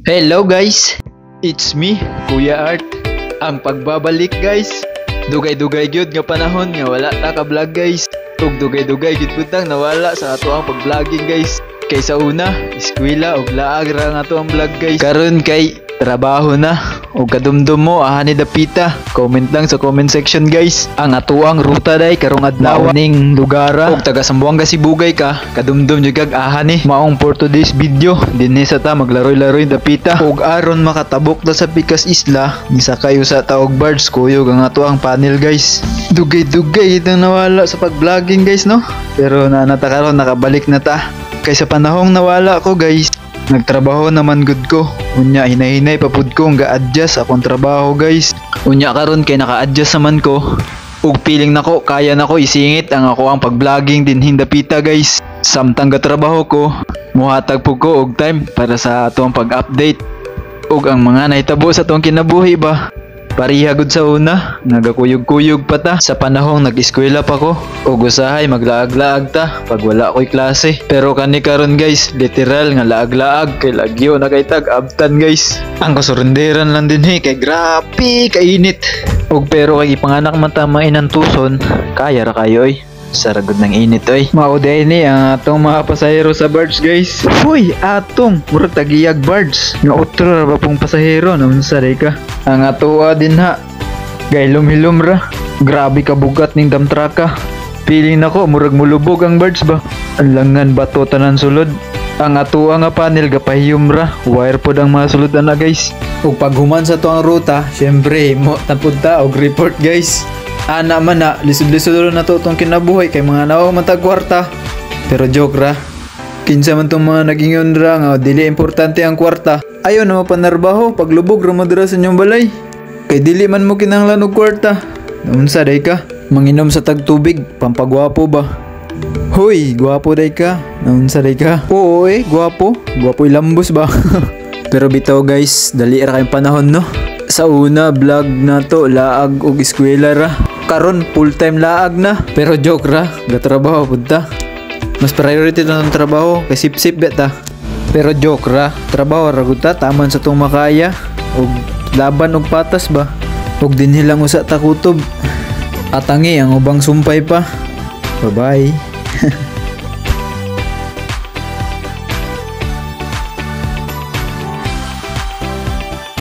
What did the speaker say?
Hello guys, it's me, Kuya Art. Ang pagbabalik guys. Dugay-dugay gyud nga panahon nga wala ta ka vlog guys. Ug dugay-dugay gyud putang nawala sa ato ang pag-vlogging guys. Kay sa una, eskwela ug laag ra nga ato ang vlog guys. Karon kay trabaho na ug kadumdum mo ani dapita. Comment lang sa comment section guys. Ang atuang ruta day karong adlaw ning lugara ug taga Sambuanga Sibugay ka, kadumdum jud kag ahani. Maong for today's video dinhi sa ta maglaroy-laroy dapita ug aron makatabok ta sa Pikas Isla, nisakay sa taog barge kuyog ang atuang panel guys. Dugay-dugay itong nawala sa pag-vlogging guys no. Pero nanata karon nakabalik na ta. Kay sa panahong nawala ko guys, nagtrabaho naman good ko. Unya hinay-hinay papud ko nga adjust akong trabaho guys. Unya karon kay naka-adjust naman ko. Ug feeling nako kaya nako isingit ang ako ang pag-vlogging din hindapita guys. Samtang gatrabaho ko, muhatag pug ko og time para sa atong pag-update ug ang mga nahitabo sa atong kinabuhi ba. Pariha gud sa una, nagakuyog-kuyog pa ta sa panahong nag-eskwela pa ko ug usahay maglaag-laag ta pag wala ko'y klase. Pero kani karon guys, literal nga laag-laag kay lagyo na kay tag-abtan guys. Ang kasurunderan lang din kay grabe kainit. Ug pero kay ipanganak man ta mainantuson, kaya ra kayo saragod ng init oy. Mauday ni ang atong mga pasahero sa barge guys. Uy, atong murag tagiyag barge. Nga otro ra ba pong pasahero naman sa ka. Ang atoa din ha. Gaylom-hilom ra. Grabe ka bugat ning damtraka. Feeling nako murag mulubog ang barge ba. Alangan bato tanan sulod. Ang atoa nga panel gapahiyom ra. Wire pod ang mga sulod na guys. Ug paghuman sa to ang ruta, syempre mo tapod ta og report guys. Ana man na, lisod-lisod na to itong kinabuhay kay mga naong matag kwarta. Pero joke ra. Kinsa man itong mga nagingon ra nga dili importante ang kwarta. Ayaw na mapanarbaho paglubog ra madra sa inyong balay. Kay dili man mo kinahanglan og kwarta. Unsa day ka? Manginom sa tagtubig, pampagwapo ba? Hoy, gwapo day ka. Unsa day ka? Oo gwapo. Gwapo ilambos ba? Pero bitaw guys, dali ra kayong panahon no. Sa una vlog na to laag og eskwela ra. Karon full time laag na. Pero joke ra, gatrabaho pud ta. Mas priority na ng trabaho kay sip-sip beta. Pero joke ra, trabaho ra gud ta taman sa tong makaya og laban og patas ba. Ug dinhi lang usa ta kutob. Atangi ang ubang sumpay pa. Bye bye.